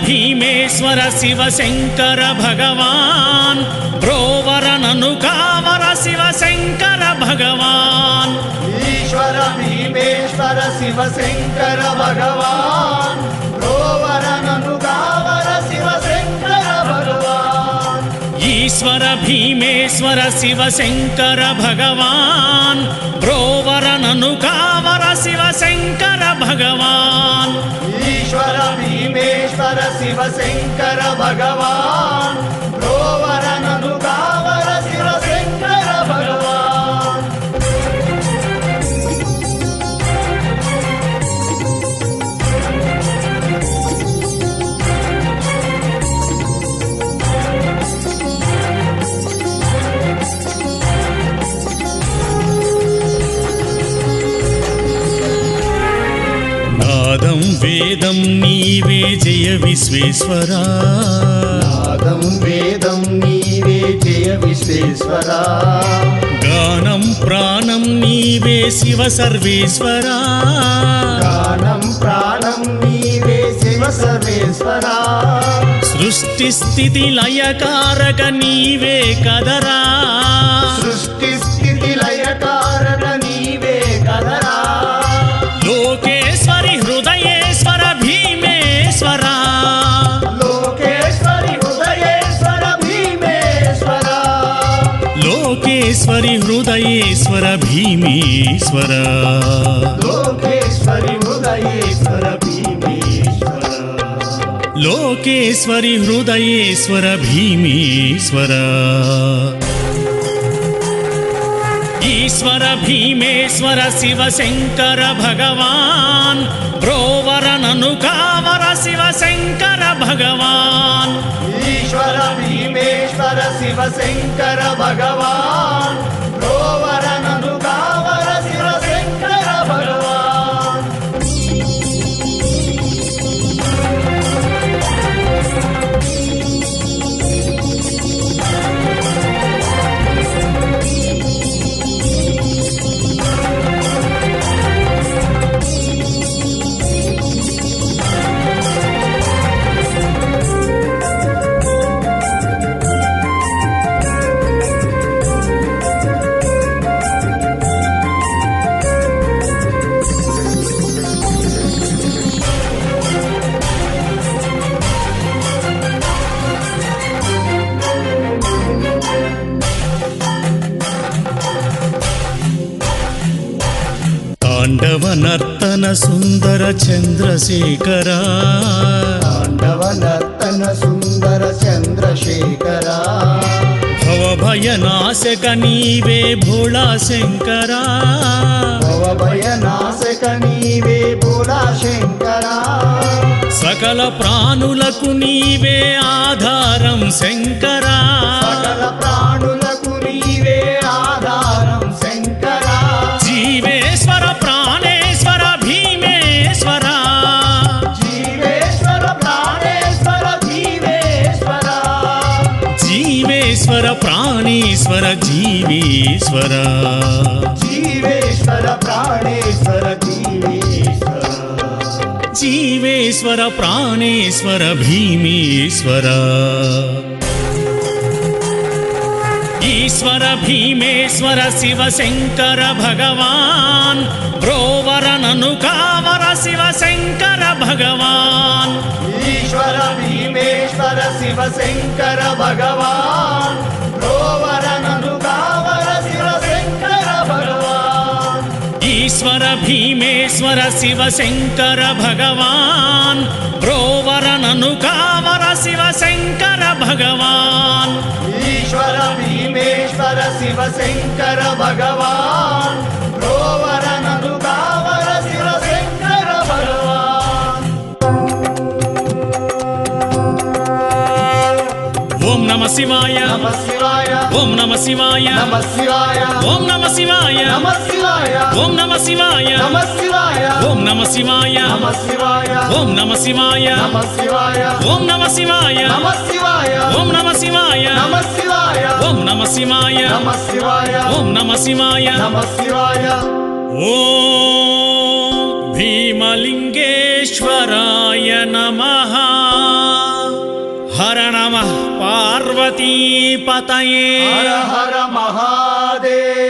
भीमेश्वर शिव शंकर भगवान ब्रोवर ननु कावर शिव शंकर भगवान ईश्वर भीमेश्वर शिव शंकर भगवान ब्रोवर ननु कावर शिव शंकर भगवान ईश्वर भीमेश्वर शिव शंकर भगवान ब्रोवर ननु कावर शिव शंकर भगवान ईश्वर भीमेश्वर शिव शंकर भगवान ब्रोवर ननु कावर शिव शंकर भगवान नादं वेदं नीवे जय विश्वेश्वरा नादं वेदं नीवे जय विश्वेश्वरा गानं प्राणं नीवे शिव सर्वेश्वरा गानं प्राणं नीवे शिव सर्वेश्वरा सृष्टि स्थिति लयकारक नीवे कदरा सृष्टि स्थिति लयकारक नीवे कदरा लोकेश्वरि हृदयेश्वर भीमेश्वरा लोकेश्वरि हृदयेश्वर भीमेश्वरा लोकेश्वरि हृदयेश्वर भीमेश्वरा लोकेश्वरि हृदयेश्वर भीमेश्वरा लोकेश्वरि हृदयेश्वर भीमेश्वरा ईश्वर भीमेश्वर शिव शंकर भगवान ब्रोवर ननु कावर शिव शंकर भगवान ईश्वर भीमेश्वर शिव शंकर भगवान ब्रोवर ननु कावर शिव शंकर भगवान तांडव नर्तन सुंदर चंद्रशेखरा तांडव नर्तन सुंदर चंद्रशेखरा भव भय नाशक नीवे भोला शंकरा भव भय नाशक नीवे भोला शंकरा सकल प्राणुలకు నీవే ఆధారం శంకరా सकल प्राणुలకు నీవే ఆధారం శంకరా జీవేశ్వర ప్రాణేశ్వర భీమేశ్వర జీవేశ్వర ప్రాణేశ్వర భీమేశ్వర జీవేశ్వర ప్రాణేశ్వర జీవేశ్వర జీవేశ్వర ప్రాణేశ్వర జీవేశ్వర జీవేశ్వర ప్రాణేశ్వర భీమేశ్వర ईश्वर भीमेश्वर शिव शंकर भगवान ब्रोवर ननु कावर शिव शंकर भगवान ईश्वर भीमेश्वर शिव शंकर भगवान ब्रोवर ननु कावर शिव शंकर भगवान ईश्वर भीमेश्वर शिव शंकर भगवान ब्रोवर ननु कावर शिव शंकर भगवान ईश्वर भीमेश्वर शिव शंकर भगवान ब्रोवर ननु कावर शिव शंकर भगवान ओम नमः शिवाय नमः शिवाय ओम नमः शिवाय नमः शिवाय ओम नमः शिवाय नमः शिवाय ओम नमः शिवाय नमः शिवाय ओम नमः शिवाय नमः शिवाय ओम नमः शिवाय नमः शिवाय ओम नमः शिवाय नमः शिवाय ओम नमः शिवाय नमः शिवाय ओम नमः शिवाय नमः शिवाय ओम नमः शिवाय नमः शिवाय ओम भीमलिंगेश्वराय नमः। హర నమః పార్వతీపతయే హర హర మహాదేవ